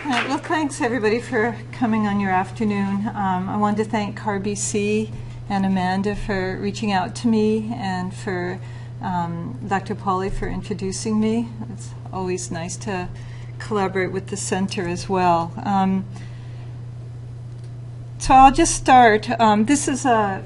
Well, thanks everybody for coming on your afternoon. I wanted to thank CARBC and Amanda for reaching out to me, and for Dr. Pauly for introducing me. It's always nice to collaborate with the center as well. So I'll just start. This is a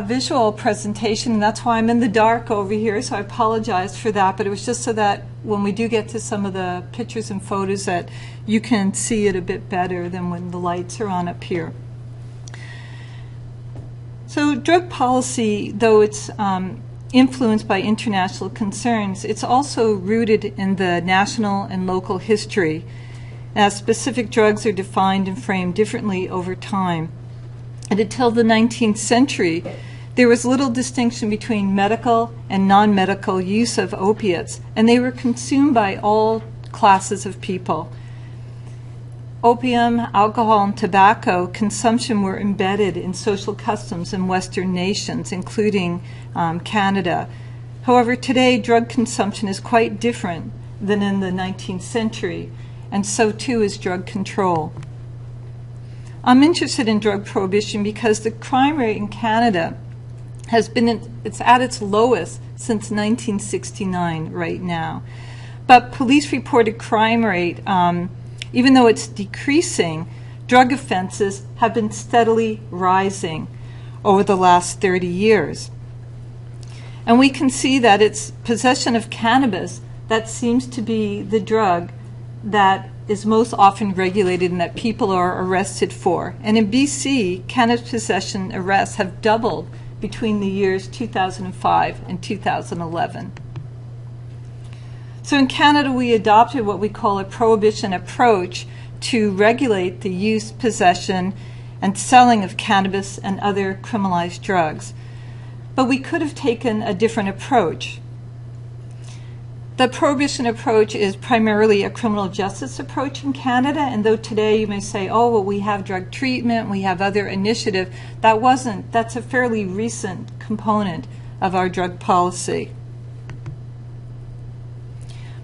visual presentation, and that's why I'm in the dark over here, so I apologize for that, but it was just so that when we do get to some of the pictures and photos that you can see it a bit better than when the lights are on up here. So drug policy, though it's influenced by international concerns, it's also rooted in the national and local history, as specific drugs are defined and framed differently over time. And until the 19th century, there was little distinction between medical and non-medical use of opiates, and they were consumed by all classes of people. Opium, alcohol, and tobacco consumption were embedded in social customs in Western nations, including Canada. However, today drug consumption is quite different than in the 19th century, and so too is drug control. I'm interested in drug prohibition because the crime rate in Canada has been it's at its lowest since 1969 right now. But police-reported crime rate, even though it's decreasing, drug offenses have been steadily rising over the last 30 years. And we can see that it's possession of cannabis that seems to be the drug that is most often regulated and that people are arrested for. And in BC, cannabis possession arrests have doubled between the years 2005 and 2011. So in Canada, we adopted what we call a prohibition approach to regulate the use, possession, and selling of cannabis and other criminalized drugs. But we could have taken a different approach. The prohibition approach is primarily a criminal justice approach in Canada, and though today you may say, oh, well, we have drug treatment, we have other initiatives, that's a fairly recent component of our drug policy.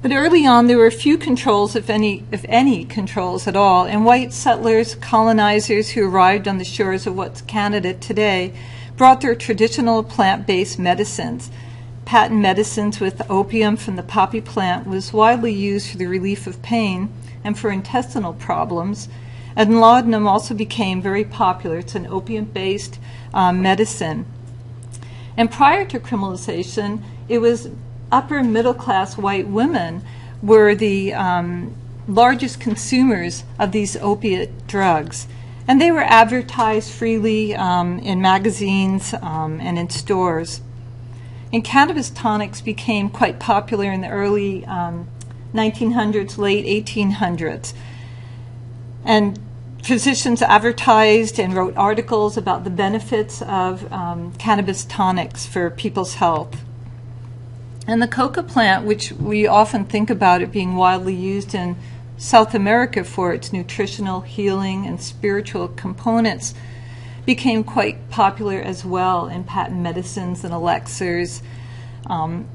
But early on, there were few controls, if any controls at all, and white settlers, colonizers who arrived on the shores of what's Canada today brought their traditional plant-based medicines. Patent medicines with opium from the poppy plant was widely used for the relief of pain and for intestinal problems, and laudanum also became very popular. It's an opium-based medicine. And prior to criminalization, it was upper middle-class white women were the largest consumers of these opiate drugs. And they were advertised freely in magazines and in stores. And cannabis tonics became quite popular in the early 1900s, late 1800s. And physicians advertised and wrote articles about the benefits of cannabis tonics for people's health. And the Coca Plant, which we often think about it being widely used in South America for its nutritional, healing, and spiritual components, became quite popular as well in patent medicines and elixirs. And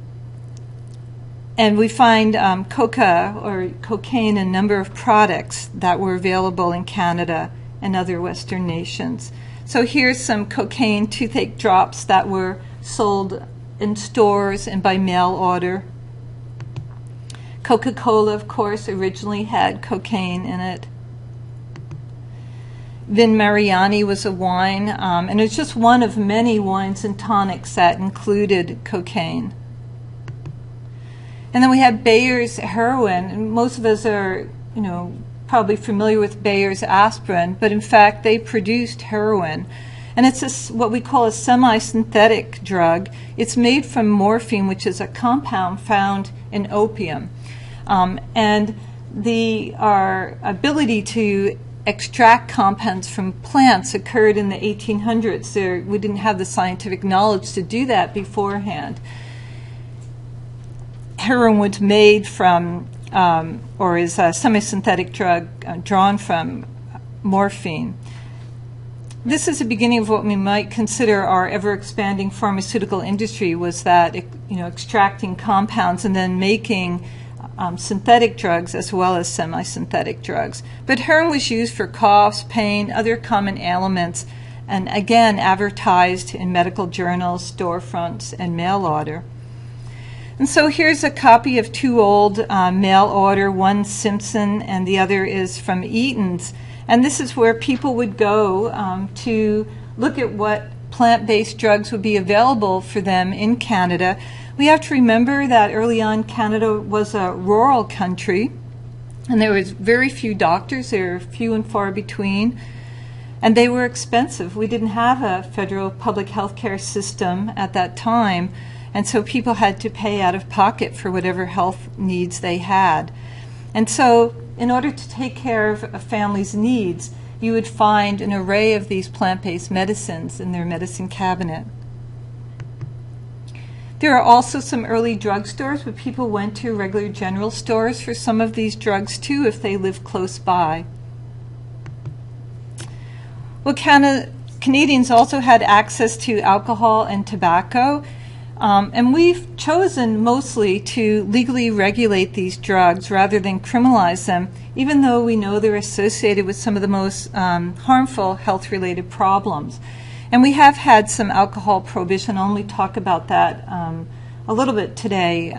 we find coca or cocaine in a number of products that were available in Canada and other Western nations. So here's some cocaine toothache drops that were sold in stores and by mail order. Coca-Cola, of course, originally had cocaine in it. Vin Mariani was a wine, and it's just one of many wines and tonics that included cocaine. And then we have Bayer's heroin, and most of us are, probably familiar with Bayer's aspirin, but in fact they produced heroin. And it's what we call a semi-synthetic drug. It's made from morphine, which is a compound found in opium. And our ability to extract compounds from plants occurred in the 1800s. We didn't have the scientific knowledge to do that beforehand. Heroin was made from, or is a semi-synthetic drug drawn from morphine. This is the beginning of what we might consider our ever-expanding pharmaceutical industry, was that extracting compounds and then making synthetic drugs as well as semi-synthetic drugs. But heroin was used for coughs, pain, other common ailments, and again advertised in medical journals, storefronts, and mail order. And so here's a copy of two old mail order, one Simpson and the other is from Eaton's. And this is where people would go to look at what plant-based drugs would be available for them in Canada. We have to remember that early on Canada was a rural country and there was very few doctors, they were few and far between, and they were expensive. We didn't have a federal public health care system at that time, and so people had to pay out of pocket for whatever health needs they had. And so in order to take care of a family's needs, you would find an array of these plant-based medicines in their medicine cabinet. There are also some early drugstores where people went to regular general stores for some of these drugs too if they lived close by. Well, Canadians also had access to alcohol and tobacco, and we've chosen mostly to legally regulate these drugs rather than criminalize them, even though we know they're associated with some of the most harmful health-related problems. And we have had some alcohol prohibition. I'll only talk about that a little bit today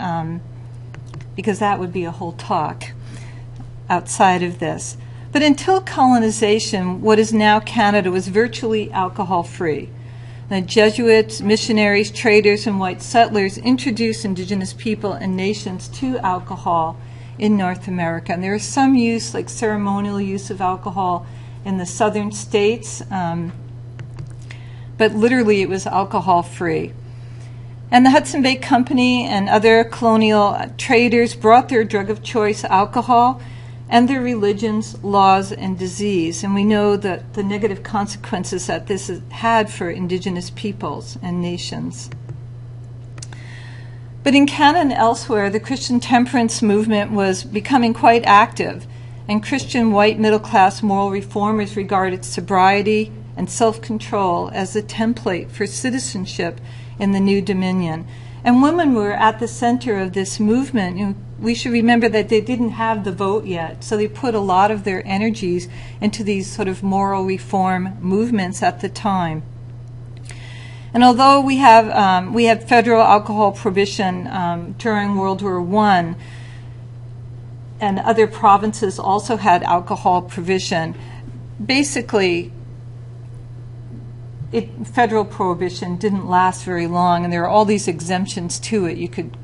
because that would be a whole talk outside of this. But until colonization, what is now Canada was virtually alcohol-free. The Jesuits, missionaries, traders, and white settlers introduced Indigenous people and nations to alcohol in North America. And there is some use, like ceremonial use of alcohol in the southern states, but literally it was alcohol-free. And the Hudson Bay Company and other colonial traders brought their drug of choice, alcohol, and their religions, laws, and disease. And we know that the negative consequences that this has had for Indigenous peoples and nations. But in Canada and elsewhere, the Christian temperance movement was becoming quite active, and Christian white middle-class moral reformers regarded sobriety and self-control as a template for citizenship in the new dominion. And women were at the center of this movement. We should remember that they didn't have the vote yet, so they put a lot of their energies into these sort of moral reform movements at the time. And although we had federal alcohol prohibition during World War I, and other provinces also had alcohol prohibition, basically federal prohibition didn't last very long, and there are all these exemptions to it. You could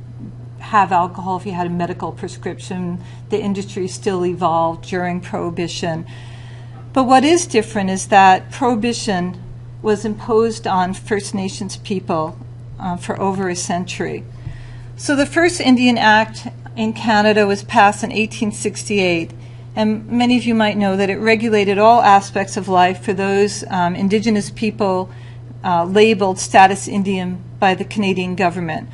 have alcohol if you had a medical prescription. The industry still evolved during Prohibition. But what is different is that Prohibition was imposed on First Nations people for over a century. So the first Indian Act in Canada was passed in 1868, and many of you might know that it regulated all aspects of life for those Indigenous people labeled status Indian by the Canadian government.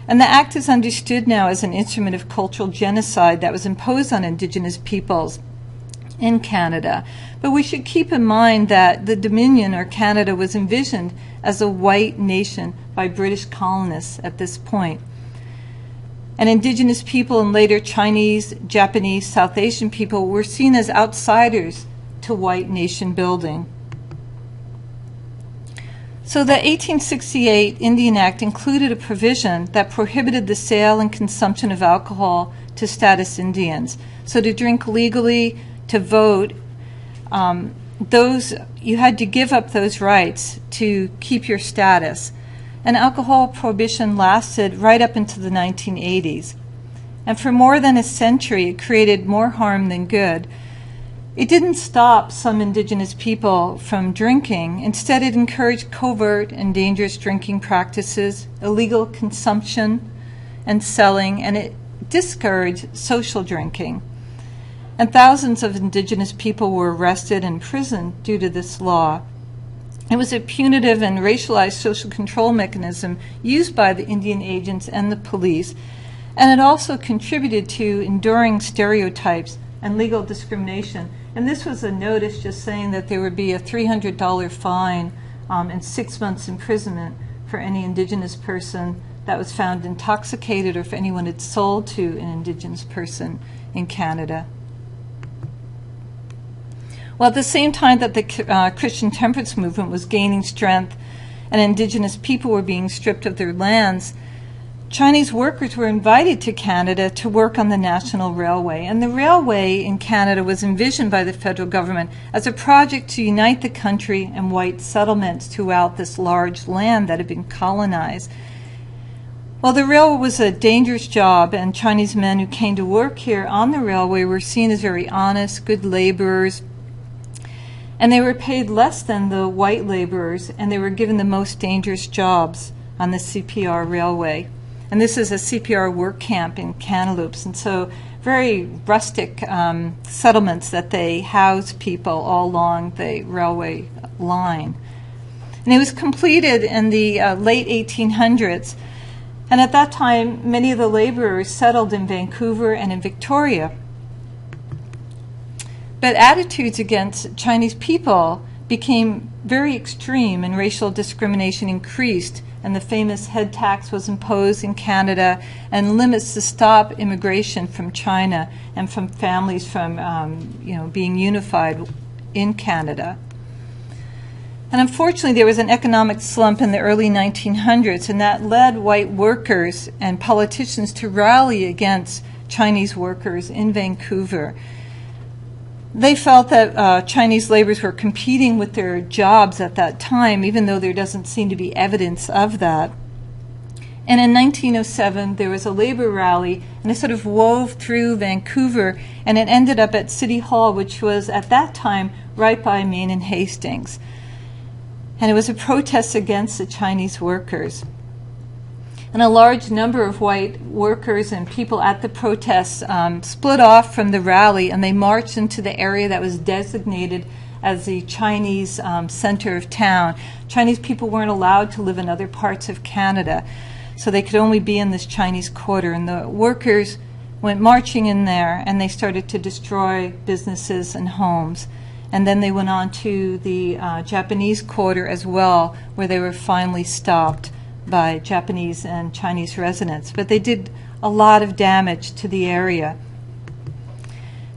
And the Act is understood now as an instrument of cultural genocide that was imposed on Indigenous peoples in Canada. But we should keep in mind that the Dominion, or Canada, was envisioned as a white nation by British colonists at this point. And Indigenous people and later Chinese, Japanese, South Asian people were seen as outsiders to white nation building. So the 1868 Indian Act included a provision that prohibited the sale and consumption of alcohol to status Indians. So to drink legally, to vote, you had to give up those rights to keep your status. And alcohol prohibition lasted right up into the 1980s. And for more than a century, it created more harm than good. It didn't stop some Indigenous people from drinking. Instead, it encouraged covert and dangerous drinking practices, illegal consumption and selling, and it discouraged social drinking. And thousands of Indigenous people were arrested and imprisoned due to this law. It was a punitive and racialized social control mechanism used by the Indian agents and the police, and it also contributed to enduring stereotypes and legal discrimination. And this was a notice just saying that there would be a $300 fine and 6 months imprisonment for any Indigenous person that was found intoxicated or if anyone had sold to an Indigenous person in Canada. Well, at the same time that the Christian temperance movement was gaining strength and Indigenous people were being stripped of their lands, Chinese workers were invited to Canada to work on the National Railway. And the railway in Canada was envisioned by the federal government as a project to unite the country and white settlements throughout this large land that had been colonized. Well, the railway was a dangerous job, and Chinese men who came to work here on the railway were seen as very honest, good laborers, and they were paid less than the white laborers, and they were given the most dangerous jobs on the CPR railway. And this is a CPR work camp in Kamloops, and so very rustic settlements that they house people all along the railway line. And it was completed in the late 1800s, and at that time many of the laborers settled in Vancouver and in Victoria. But attitudes against Chinese people became very extreme, and racial discrimination increased, and the famous head tax was imposed in Canada, and limits to stop immigration from China and from families from being unified in Canada. And unfortunately, there was an economic slump in the early 1900s, and that led white workers and politicians to rally against Chinese workers in Vancouver. They felt that Chinese laborers were competing with their jobs at that time, even though there doesn't seem to be evidence of that. And in 1907, there was a labor rally, and it sort of wove through Vancouver, and it ended up at City Hall, which was at that time right by Main and Hastings. And it was a protest against the Chinese workers. And a large number of white workers and people at the protests split off from the rally, and they marched into the area that was designated as the Chinese center of town. Chinese people weren't allowed to live in other parts of Canada, so they could only be in this Chinese quarter. And the workers went marching in there, and they started to destroy businesses and homes. And then they went on to the Japanese quarter as well, where they were finally stopped by Japanese and Chinese residents. But they did a lot of damage to the area.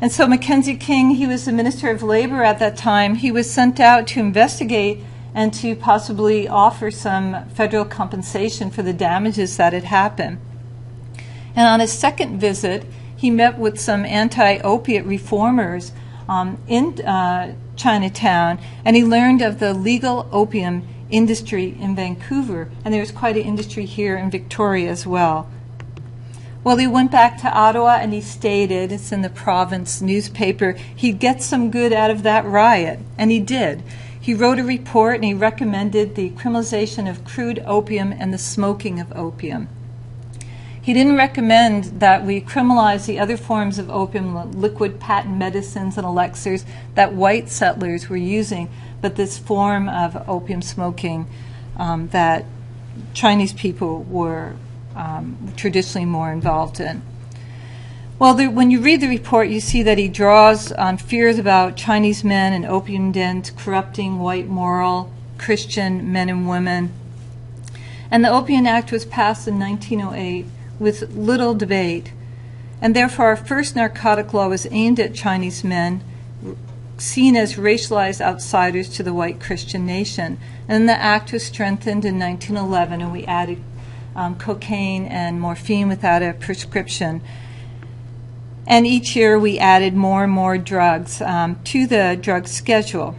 And so Mackenzie King, he was the Minister of Labor at that time. He was sent out to investigate and to possibly offer some federal compensation for the damages that had happened. And on his second visit, he met with some anti-opiate reformers in Chinatown, and he learned of the legal opium industry in Vancouver, and there's quite an industry here in Victoria as well. Well, he went back to Ottawa, and he stated, it's in the province newspaper, he'd get some good out of that riot, and he did. He wrote a report, and he recommended the criminalization of crude opium and the smoking of opium. He didn't recommend that we criminalize the other forms of opium, liquid patent medicines and elixirs that white settlers were using, but this form of opium smoking that Chinese people were traditionally more involved in. Well, when you read the report, you see that he draws on fears about Chinese men and opium dens corrupting white moral Christian men and women. And the Opium Act was passed in 1908 with little debate, and therefore our first narcotic law was aimed at Chinese men, seen as racialized outsiders to the white Christian nation. And the act was strengthened in 1911, and we added cocaine and morphine without a prescription. And each year we added more and more drugs to the drug schedule.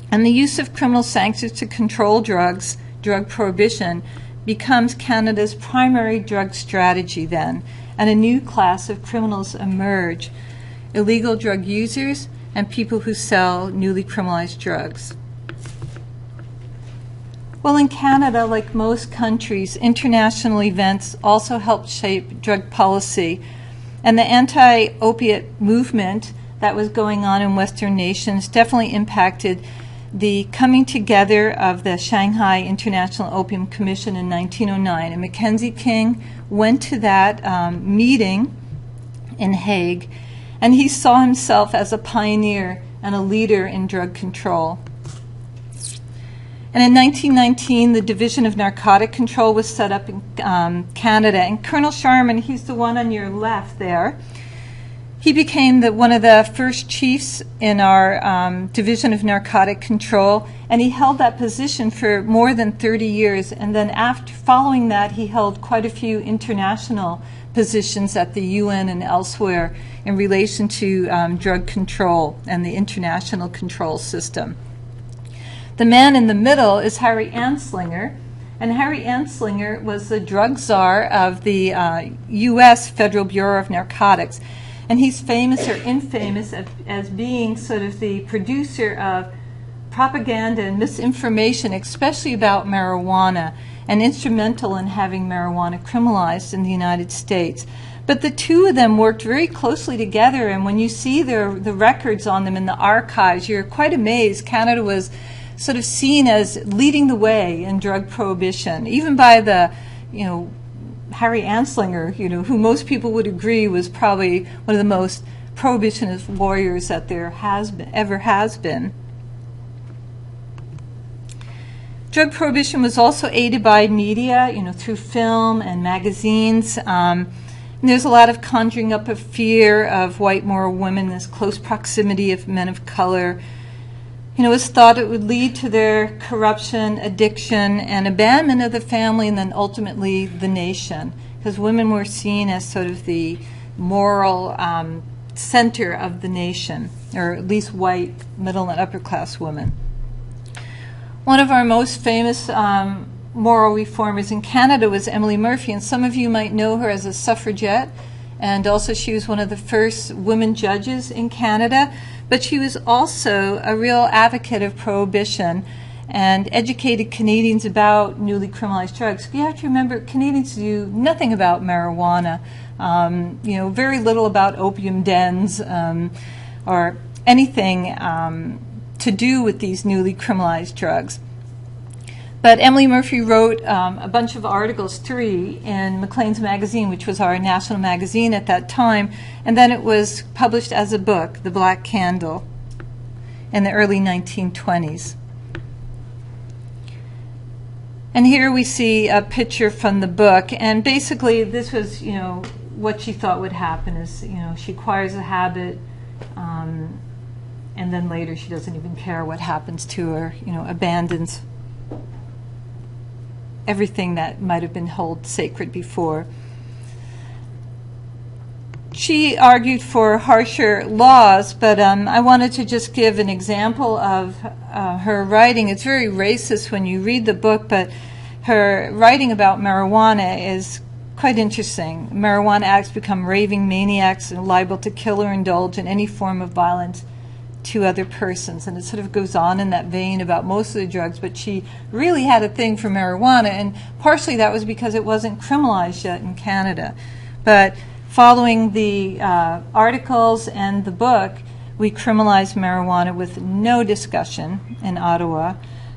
And the use of criminal sanctions to control drugs, drug prohibition, becomes Canada's primary drug strategy then, and a new class of criminals emerge: illegal drug users and people who sell newly criminalized drugs. Well, in Canada, like most countries, international events also helped shape drug policy, and the anti-opiate movement that was going on in Western nations definitely impacted the coming together of the Shanghai International Opium Commission in 1909. And Mackenzie King went to that meeting in Hague, and he saw himself as a pioneer and a leader in drug control. And in 1919, the Division of Narcotic Control was set up in Canada. And Colonel Sharman, he's the one on your left there, he became one of the first chiefs in our Division of Narcotic Control, and he held that position for more than 30 years. And then following that, he held quite a few international positions at the UN and elsewhere in relation to drug control and the international control system. The man in the middle is Harry Anslinger, and Harry Anslinger was the drug czar of the U.S. Federal Bureau of Narcotics. And he's famous or infamous as being sort of the producer of propaganda and misinformation, especially about marijuana, and instrumental in having marijuana criminalized in the United States. But the two of them worked very closely together, and when you see the records on them in the archives, you're quite amazed. Canada was sort of seen as leading the way in drug prohibition, even by the, Harry Anslinger, who most people would agree was probably one of the most prohibitionist warriors that there ever has been. Drug prohibition was also aided by media, through film and magazines. And there's a lot of conjuring up of fear of white moral women, this close proximity of men of color. It was thought it would lead to their corruption, addiction, and abandonment of the family, and then ultimately the nation, because women were seen as sort of the moral center of the nation, or at least white, middle, and upper class women. One of our most famous moral reformers in Canada was Emily Murphy, and some of you might know her as a suffragette, and also she was one of the first women judges in Canada. But she was also a real advocate of prohibition and educated Canadians about newly criminalized drugs. You have to remember, Canadians knew nothing about marijuana, very little about opium dens or anything to do with these newly criminalized drugs. But Emily Murphy wrote a bunch of articles, 3, in Maclean's magazine, which was our national magazine at that time, and then it was published as a book, The Black Candle, in the early 1920s. And here we see a picture from the book, and basically this was, what she thought would happen is, she acquires a habit, and then later she doesn't even care what happens to her, abandons everything that might have been held sacred before. She argued for harsher laws, but I wanted to just give an example of her writing. It's very racist when you read the book, but her writing about marijuana is quite interesting. Marijuana addicts become raving maniacs and liable to kill or indulge in any form of violence to other persons, and it sort of goes on in that vein about most of the drugs, but she really had a thing for marijuana, and partially that was because it wasn't criminalized yet in Canada. But following the articles and the book, we criminalized marijuana with no discussion in Ottawa.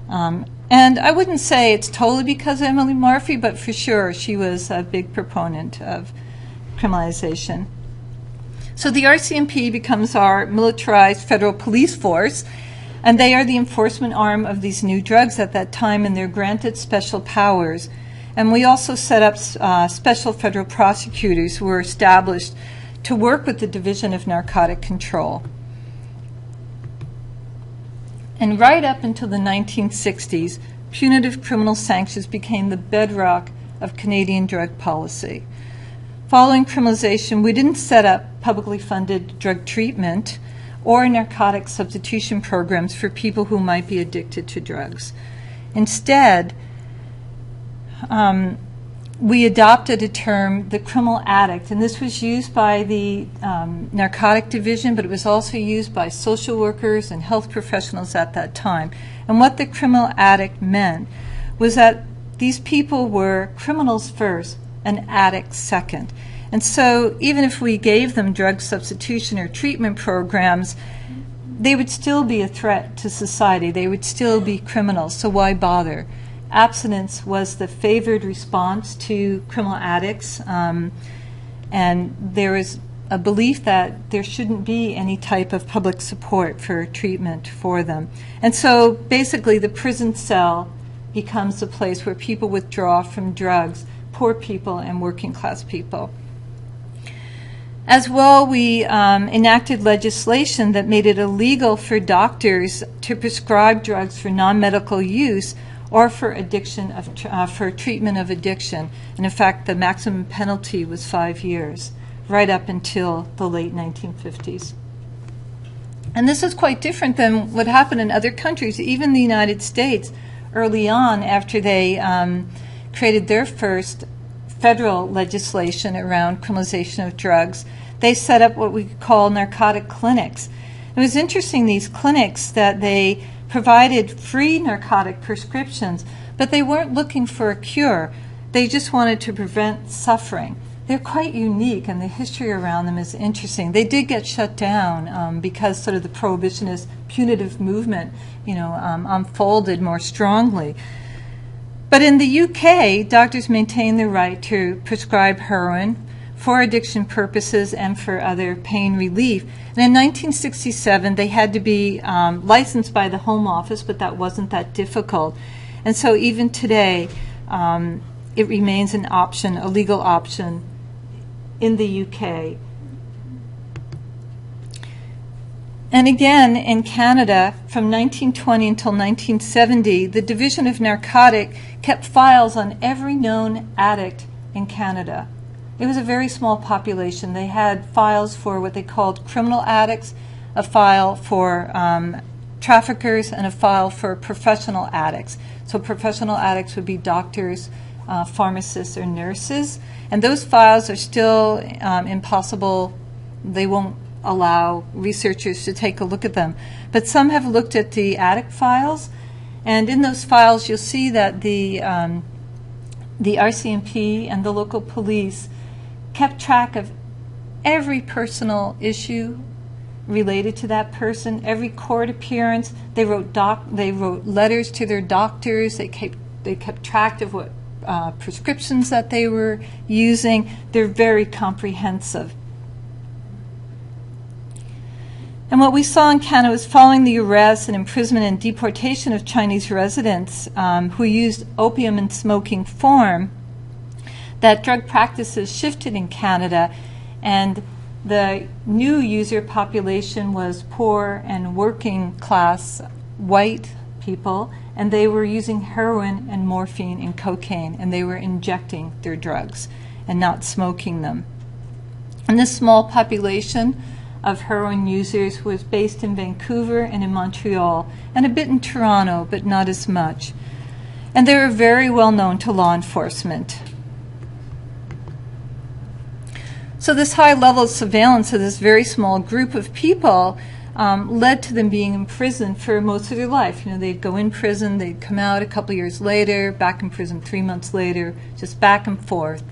And I wouldn't say it's totally because of Emily Murphy, but for sure she was a big proponent of criminalization. So the RCMP becomes our militarized federal police force, and they are the enforcement arm of these new drugs at that time, and they're granted special powers. And we also set up special federal prosecutors who were established to work with the Division of Narcotic Control. And right up until the 1960s, punitive criminal sanctions became the bedrock of Canadian drug policy. Following criminalization, we didn't set up publicly funded drug treatment or narcotic substitution programs for people who might be addicted to drugs. Instead, we adopted a term, the criminal addict, and this was used by the narcotic division, but it was also used by social workers and health professionals at that time. And what the criminal addict meant was that these people were criminals first and addicts second. And so even if we gave them drug substitution or treatment programs, they would still be a threat to society. They would still be criminals, so why bother? Abstinence was the favored response to criminal addicts, and there was a belief that there shouldn't be any type of public support for treatment for them. And so basically the prison cell becomes the place where people withdraw from drugs, poor people and working class people. As well, we enacted legislation that made it illegal for doctors to prescribe drugs for non-medical use or for for treatment of addiction. And in fact, the maximum penalty was 5 years, right up until the late 1950s. And this is quite different than what happened in other countries, even the United States, early on after they created their first federal legislation around criminalization of drugs. They set up what we call narcotic clinics. It was interesting, these clinics, that they provided free narcotic prescriptions, but they weren't looking for a cure. They just wanted to prevent suffering. They're quite unique, and the history around them is interesting. They did get shut down because sort of the prohibitionist punitive movement, unfolded more strongly. But in the UK, doctors maintain the right to prescribe heroin for addiction purposes and for other pain relief. And in 1967, they had to be licensed by the Home Office, but that wasn't that difficult. And so even today, it remains an option, a legal option in the UK. And again, in Canada, from 1920 until 1970, the Division of Narcotic kept files on every known addict in Canada. It was a very small population. They had files for what they called criminal addicts, a file for traffickers, and a file for professional addicts. So professional addicts would be doctors, pharmacists, or nurses. And those files are still impossible. They won't allow researchers to take a look at them. But some have looked at the addict files, and in those files you'll see that the RCMP and the local police kept track of every personal issue related to that person, every court appearance. They wrote letters to their doctors. They kept track of what prescriptions that they were using. They're very comprehensive. And what we saw in Canada was, following the arrest and imprisonment and deportation of Chinese residents who used opium in smoking form, that drug practices shifted in Canada, and the new user population was poor and working class white people, and they were using heroin and morphine and cocaine, and they were injecting their drugs and not smoking them. And this small population of heroin users was based in Vancouver and in Montreal, and a bit in Toronto, but not as much. And they were very well known to law enforcement. So this high level of surveillance of this very small group of people led to them being imprisoned for most of their life. They'd go in prison, they'd come out a couple years later, back in prison 3 months later, just back and forth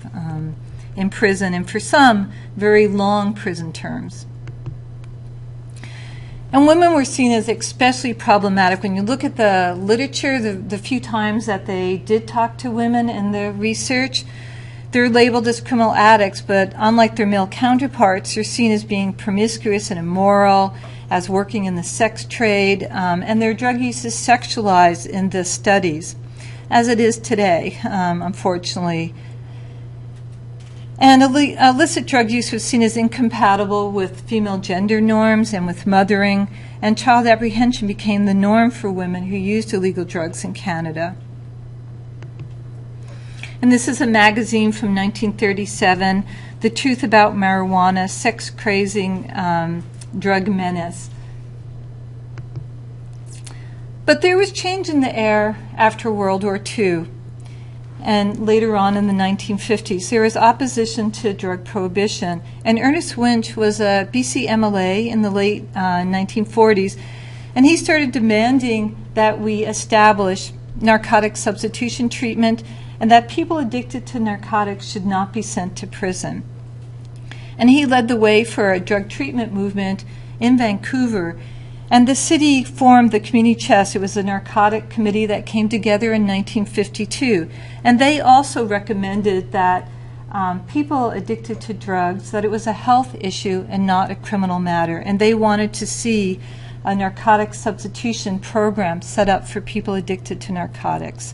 in prison, and for some, very long prison terms. And women were seen as especially problematic. When you look at the literature, the few times that they did talk to women in the research, they're labeled as criminal addicts, but unlike their male counterparts, they're seen as being promiscuous and immoral, as working in the sex trade, and their drug use is sexualized in the studies, as it is today, unfortunately. And illicit drug use was seen as incompatible with female gender norms and with mothering, and child apprehension became the norm for women who used illegal drugs in Canada. And this is a magazine from 1937, The Truth About Marijuana, Sex-Crazing Drug Menace. But there was change in the air after World War II. And later on in the 1950s, there was opposition to drug prohibition. And Ernest Winch was a BC MLA in the late 1940s, and he started demanding that we establish narcotic substitution treatment and that people addicted to narcotics should not be sent to prison. And he led the way for a drug treatment movement in Vancouver. And the city formed the Community Chest. It was a narcotic committee that came together in 1952. And they also recommended that people addicted to drugs, that it was a health issue and not a criminal matter. And they wanted to see a narcotic substitution program set up for people addicted to narcotics.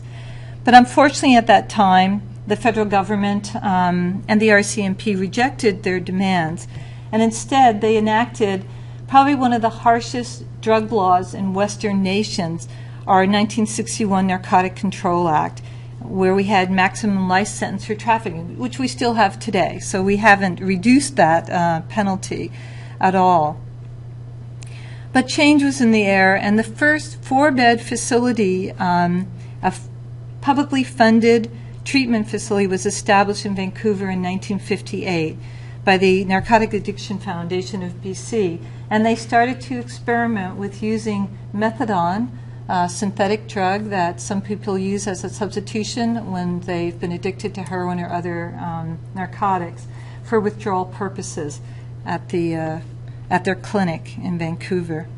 But unfortunately at that time, the federal government and the RCMP rejected their demands. And instead, they enacted probably one of the harshest drug laws in Western nations, our 1961 Narcotic Control Act, where we had maximum life sentence for trafficking, which we still have today. So we haven't reduced that penalty at all. But change was in the air, and the first 4-bed facility, a publicly funded treatment facility, was established in Vancouver in 1958 by the Narcotic Addiction Foundation of BC. And they started to experiment with using methadone, a synthetic drug that some people use as a substitution when they've been addicted to heroin or other narcotics, for withdrawal purposes at their clinic in Vancouver.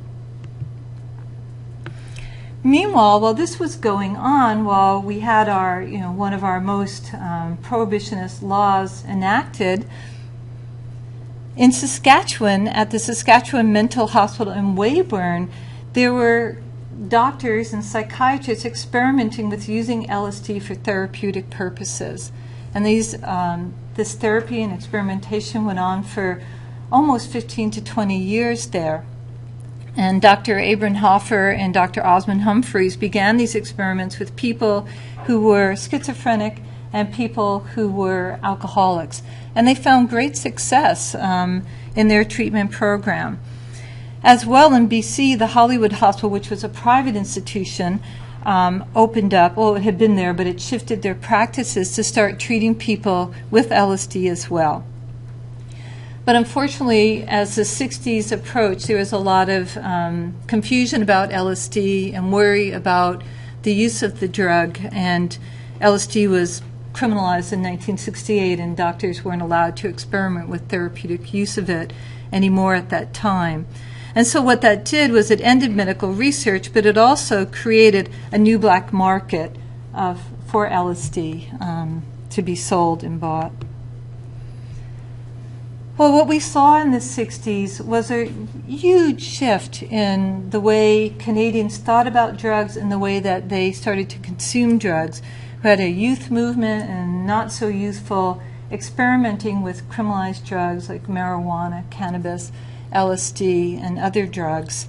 Meanwhile, while this was going on, while we had our, one of our most prohibitionist laws enacted, in Saskatchewan, at the Saskatchewan Mental Hospital in Weyburn, there were doctors and psychiatrists experimenting with using LSD for therapeutic purposes. And this therapy and experimentation went on for almost 15 to 20 years there. And Dr. Abrenhofer and Dr. Osmond Humphreys began these experiments with people who were schizophrenic and people who were alcoholics. And they found great success in their treatment program. As well, in BC, the Hollywood Hospital, which was a private institution, opened up. Well, it had been there, but it shifted their practices to start treating people with LSD as well. But unfortunately, as the 60s approached, there was a lot of confusion about LSD and worry about the use of the drug. And LSD was criminalized in 1968, and doctors weren't allowed to experiment with therapeutic use of it anymore at that time. And so what that did was it ended medical research, but it also created a new black market for LSD to be sold and bought. Well, what we saw in the 60s was a huge shift in the way Canadians thought about drugs and the way that they started to consume drugs. We had a youth movement and not so youthful experimenting with criminalized drugs like marijuana, cannabis, LSD, and other drugs.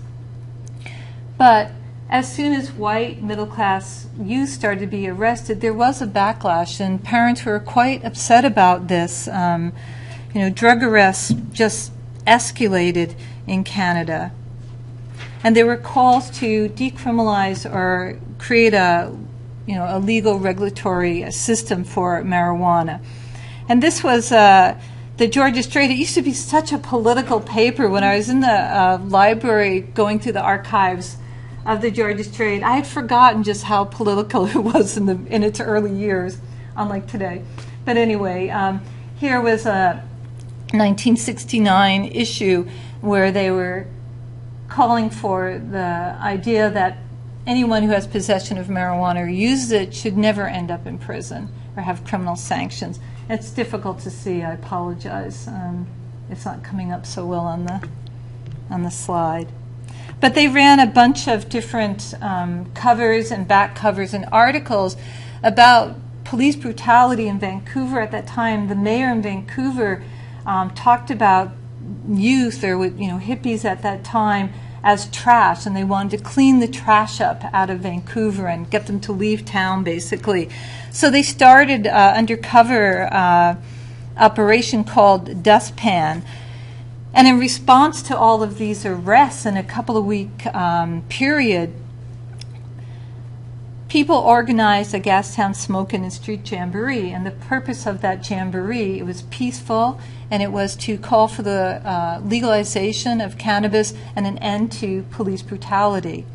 But as soon as white middle-class youth started to be arrested, there was a backlash, and parents were quite upset about this. Drug arrests just escalated in Canada. And there were calls to decriminalize or create a legal regulatory system for marijuana. And this was the Georgia Straight. It used to be such a political paper. When I was in the library going through the archives of the Georgia Straight, I had forgotten just how political it was in its early years, unlike today. But anyway, here was a 1969 issue where they were calling for the idea that anyone who has possession of marijuana or uses it should never end up in prison or have criminal sanctions. It's difficult to see. I apologize. It's not coming up so well on the slide. But they ran a bunch of different covers and back covers and articles about police brutality in Vancouver at that time. The mayor in Vancouver talked about youth or hippies at that time as trash, and they wanted to clean the trash up out of Vancouver and get them to leave town, basically. So they started undercover operation called Dustpan. And in response to all of these arrests in a couple of week period, people organized a Gastown Smokin' and Street Jamboree, and the purpose of that jamboree, it was peaceful, and it was to call for the legalization of cannabis and an end to police brutality.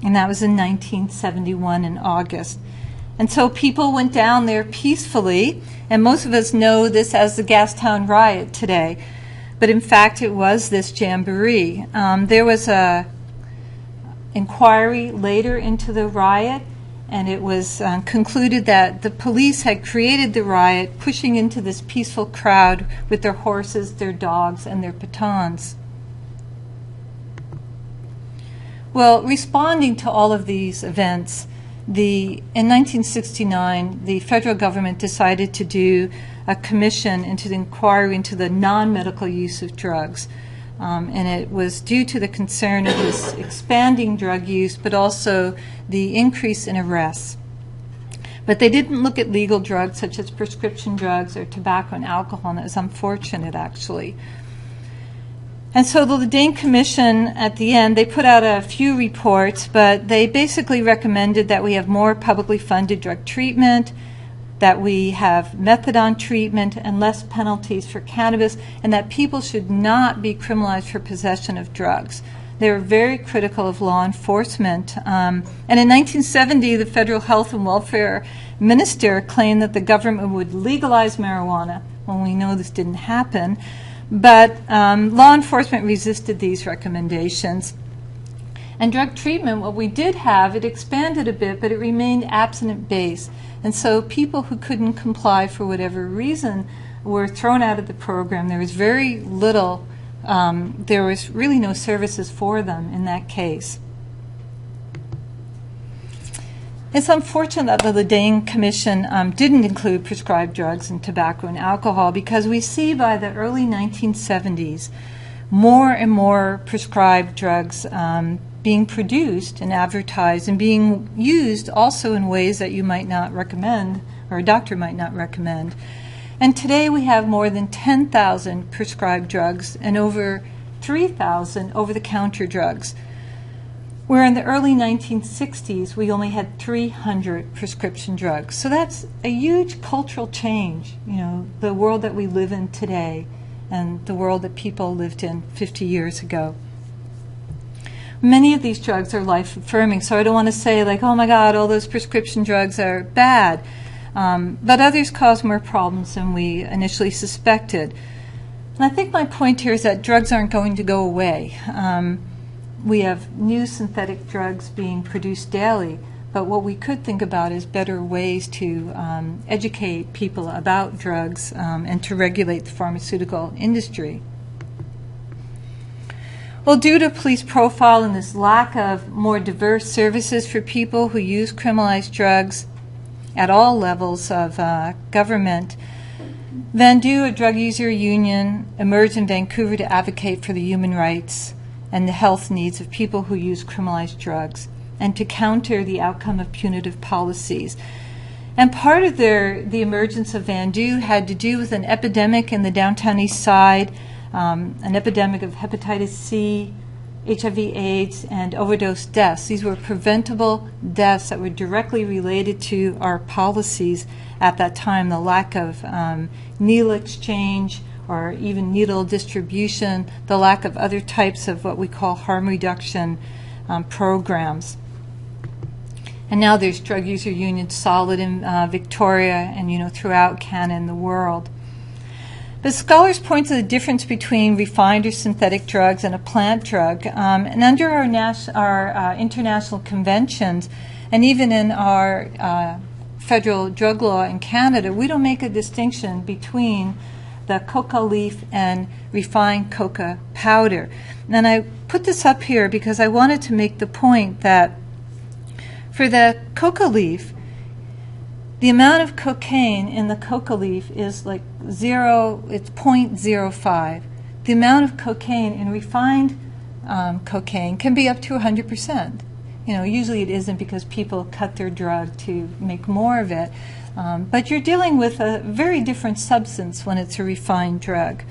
And that was in 1971 in August. And so people went down there peacefully, and most of us know this as the Gastown Riot today. But in fact, it was this jamboree. There was a inquiry later into the riot, and it was concluded that the police had created the riot, pushing into this peaceful crowd with their horses, their dogs, and their batons. Well, responding to all of these events, in 1969, the federal government decided to do a commission into the inquiry into the non-medical use of drugs. And it was due to the concern of this expanding drug use, but also the increase in arrests. But they didn't look at legal drugs such as prescription drugs or tobacco and alcohol, and it was unfortunate, actually. And so the Dane Commission, at the end, they put out a few reports, but they basically recommended that we have more publicly funded drug treatment, that we have methadone treatment and less penalties for cannabis, and that people should not be criminalized for possession of drugs. They were very critical of law enforcement. And in 1970, the federal health and welfare minister claimed that the government would legalize marijuana. Well, we know this didn't happen. But law enforcement resisted these recommendations. And drug treatment, what we did have, it expanded a bit, but it remained abstinence-based. And so people who couldn't comply for whatever reason were thrown out of the program. There was very little, there was really no services for them in that case. It's unfortunate that the Dane Commission didn't include prescribed drugs and tobacco and alcohol, because we see by the early 1970s more and more prescribed drugs being produced and advertised and being used also in ways that you might not recommend, or a doctor might not recommend. And today we have more than 10,000 prescribed drugs and over 3,000 over-the-counter drugs, where in the early 1960s we only had 300 prescription drugs. So that's a huge cultural change, you know, the world that we live in today and the world that people lived in 50 years ago. Many of these drugs are life-affirming, so I don't want to say like, oh my God, all those prescription drugs are bad. But others cause more problems than we initially suspected. And I think my point here is that drugs aren't going to go away. We have new synthetic drugs being produced daily, but what we could think about is better ways to educate people about drugs and to regulate the pharmaceutical industry. Well, due to police profile and this lack of more diverse services for people who use criminalized drugs at all levels of government, Vandu, a drug user union, emerged in Vancouver to advocate for the human rights and the health needs of people who use criminalized drugs and to counter the outcome of punitive policies. And part of the emergence of Vandu had to do with an epidemic in the downtown east side, an epidemic of hepatitis C, HIV/AIDS, and overdose deaths. These were preventable deaths that were directly related to our policies at that time, the lack of needle exchange or even needle distribution, the lack of other types of what we call harm reduction programs. And now there's drug user unions solid in Victoria and throughout Canada and the world. But scholars point to the difference between refined or synthetic drugs and a plant drug. And under our international conventions, and even in our federal drug law in Canada, we don't make a distinction between the coca leaf and refined coca powder. And I put this up here because I wanted to make the point that for the coca leaf, the amount of cocaine in the coca leaf is like it's 0.05. The amount of cocaine in refined cocaine can be up to 100%. Usually it isn't because people cut their drug to make more of it. But you're dealing with a very different substance when it's a refined drug.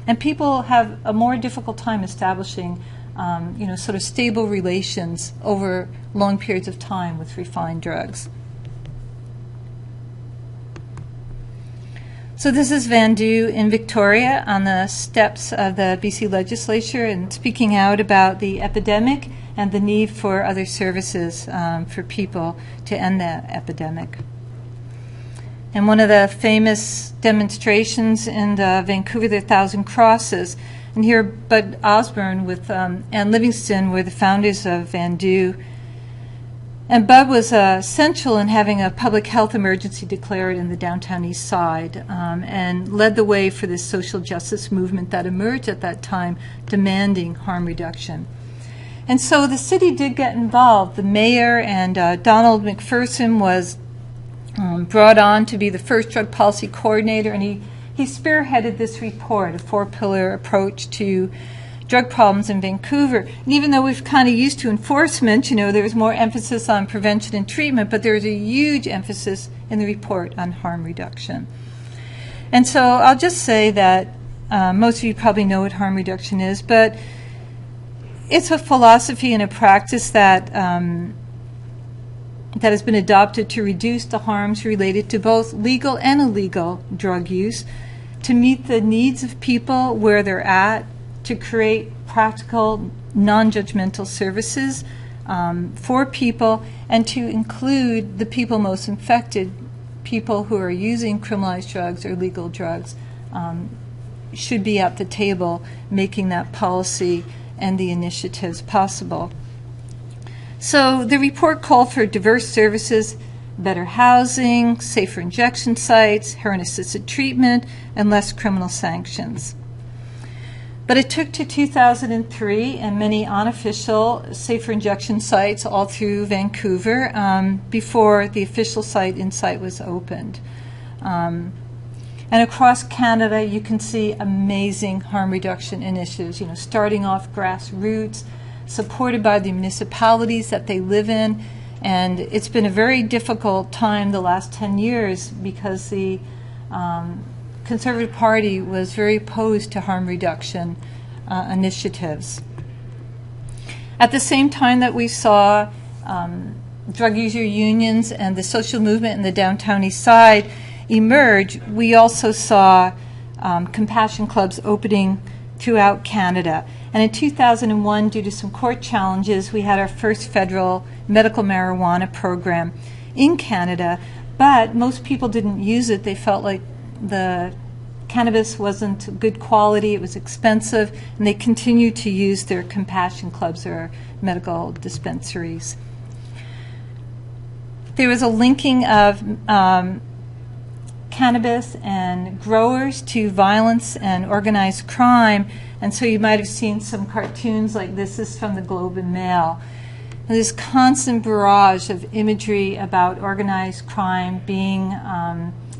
And people have a more difficult time establishing sort of stable relations over long periods of time with refined drugs. So this is Vandu in Victoria on the steps of the BC legislature and speaking out about the epidemic and the need for other services for people to end that epidemic. And one of the famous demonstrations in Vancouver, the 1,000 Crosses, and here Bud Osborne with Ann Livingston were the founders of Vandu. And Bud was essential in having a public health emergency declared in the downtown east side, and led the way for this social justice movement that emerged at that time, demanding harm reduction. And so the city did get involved. The mayor and Donald McPherson was brought on to be the first drug policy coordinator, and he spearheaded this report, a 4-pillar approach to drug problems in Vancouver. And even though we've kind of used to enforcement, there's more emphasis on prevention and treatment, but there's a huge emphasis in the report on harm reduction. And so I'll just say that most of you probably know what harm reduction is, but it's a philosophy and a practice that that has been adopted to reduce the harms related to both legal and illegal drug use, to meet the needs of people where they're at, to create practical, non-judgmental services for people, and to include the people most infected, people who are using criminalized drugs or legal drugs, should be at the table making that policy and the initiatives possible. So the report called for diverse services, better housing, safer injection sites, heroin-assisted treatment, and less criminal sanctions. But it took to 2003 and many unofficial safer injection sites all through Vancouver before the official site Insight was opened. And across Canada, you can see amazing harm reduction initiatives, starting off grassroots, supported by the municipalities that they live in. And it's been a very difficult time the last 10 years because the Conservative Party was very opposed to harm reduction initiatives. At the same time that we saw drug user unions and the social movement in the downtown east side emerge, we also saw compassion clubs opening throughout Canada. And in 2001, due to some court challenges, we had our first federal medical marijuana program in Canada, but most people didn't use it. They felt like the cannabis wasn't good quality, it was expensive, and they continued to use their compassion clubs or medical dispensaries. There was a linking of cannabis and growers to violence and organized crime, and so you might have seen some cartoons like this is from the Globe and Mail. And this constant barrage of imagery about organized crime being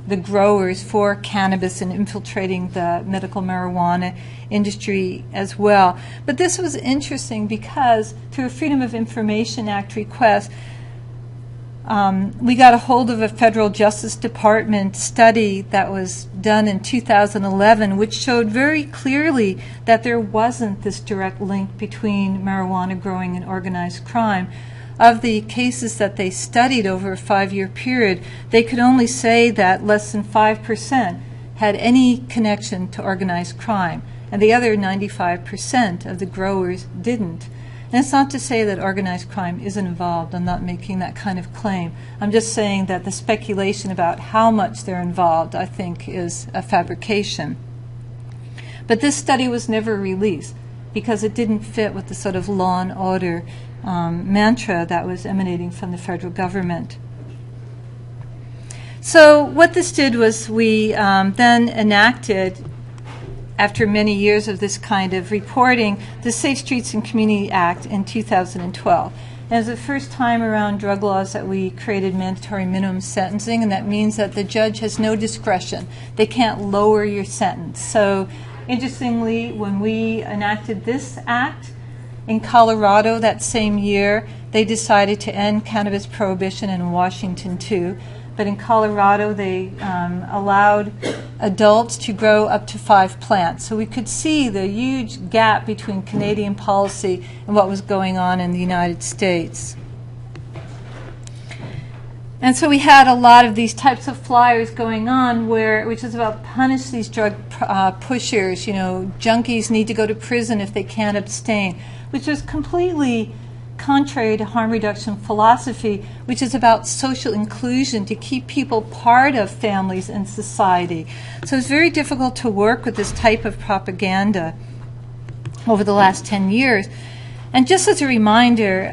the growers for cannabis and infiltrating the medical marijuana industry as well. But this was interesting because through a Freedom of Information Act request, we got a hold of a federal Justice Department study that was done in 2011, which showed very clearly that there wasn't this direct link between marijuana growing and organized crime. Of the cases that they studied over a 5-year period, they could only say that less than 5% had any connection to organized crime, and the other 95% of the growers didn't. And it's not to say that organized crime isn't involved. I'm not making that kind of claim. I'm just saying that the speculation about how much they're involved, I think, is a fabrication. But this study was never released because it didn't fit with the sort of law and order mantra that was emanating from the federal government. So what this did was we then enacted, after many years of this kind of reporting, the Safe Streets and Community Act in 2012. And it was the first time around drug laws that we created mandatory minimum sentencing, and that means that the judge has no discretion. They can't lower your sentence. So interestingly, when we enacted this act in Colorado that same year, they decided to end cannabis prohibition, and in Washington too. But in Colorado, they allowed adults to grow up to 5 plants. So we could see the huge gap between Canadian policy and what was going on in the United States. And so we had a lot of these types of flyers going on which is about punish these drug pushers. Junkies need to go to prison if they can't abstain, which was completely contrary to harm reduction philosophy, which is about social inclusion, to keep people part of families and society. So it's very difficult to work with this type of propaganda over the last 10 years. And just as a reminder,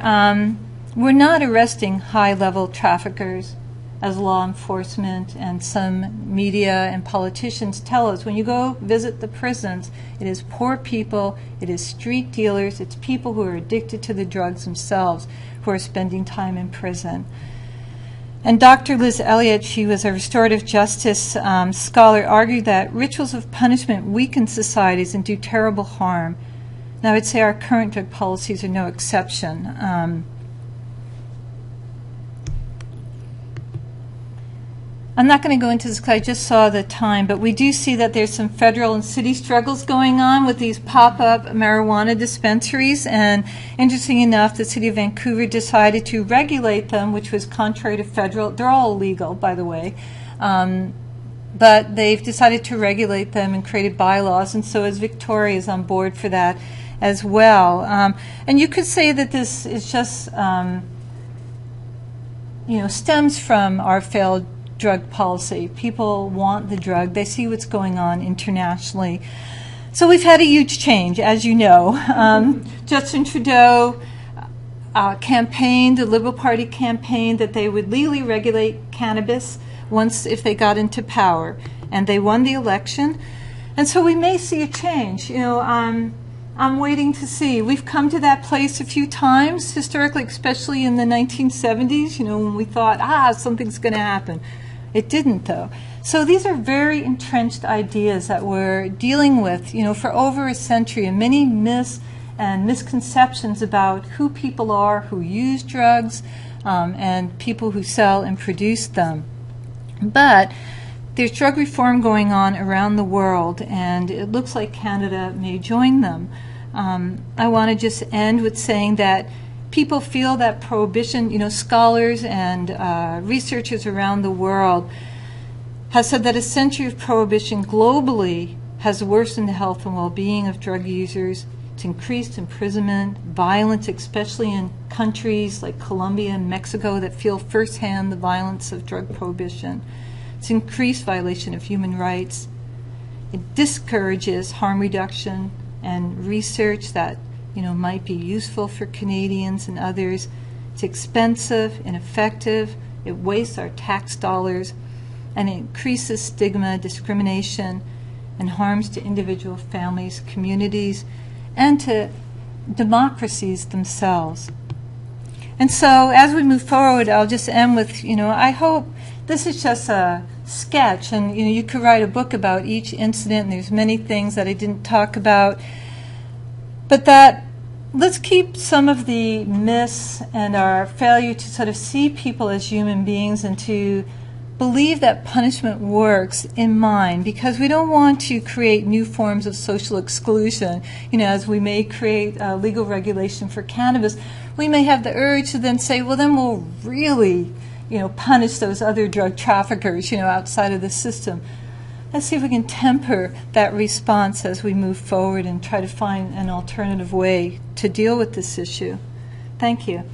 we're not arresting high-level traffickers, as law enforcement and some media and politicians tell us. When you go visit the prisons, it is poor people, it is street dealers, it's people who are addicted to the drugs themselves who are spending time in prison. And Dr. Liz Elliott, she was a restorative justice scholar, argued that rituals of punishment weaken societies and do terrible harm. Now, I would say our current drug policies are no exception. I'm not going to go into this because I just saw the time, but we do see that there's some federal and city struggles going on with these pop-up marijuana dispensaries. And interesting enough, the city of Vancouver decided to regulate them, which was contrary to federal. They're all illegal, by the way. But they've decided to regulate them and created bylaws, and so is Victoria is on board for that as well. And you could say that this is just, stems from our failed drug policy. People want the drug. They see what's going on internationally. So we've had a huge change, as you know. Justin Trudeau campaigned, the Liberal Party campaigned that they would legally regulate cannabis once if they got into power. And they won the election. And so we may see a change. I'm waiting to see. We've come to that place a few times, historically, especially in the 1970s, when we thought, something's going to happen. It didn't, though. So these are very entrenched ideas that we're dealing with, for over a century, and many myths and misconceptions about who people are who use drugs and people who sell and produce them. But there's drug reform going on around the world, and it looks like Canada may join them. I want to just end with saying that people feel that prohibition, scholars and researchers around the world have said that a century of prohibition globally has worsened the health and well-being of drug users. It's increased imprisonment, violence, especially in countries like Colombia and Mexico that feel firsthand the violence of drug prohibition. It's increased violation of human rights. It discourages harm reduction and research that might be useful for Canadians and others. It's expensive, ineffective, it wastes our tax dollars, and it increases stigma, discrimination, and harms to individual families, communities, and to democracies themselves. And so as we move forward, I'll just end with, I hope this is just a sketch, and you could write a book about each incident, and there's many things that I didn't talk about, but that let's keep some of the myths and our failure to sort of see people as human beings and to believe that punishment works in mind, because we don't want to create new forms of social exclusion. As we may create legal regulation for cannabis, we may have the urge to then say, well, then we'll really punish those other drug traffickers, outside of the system. Let's see if we can temper that response as we move forward and try to find an alternative way to deal with this issue. Thank you.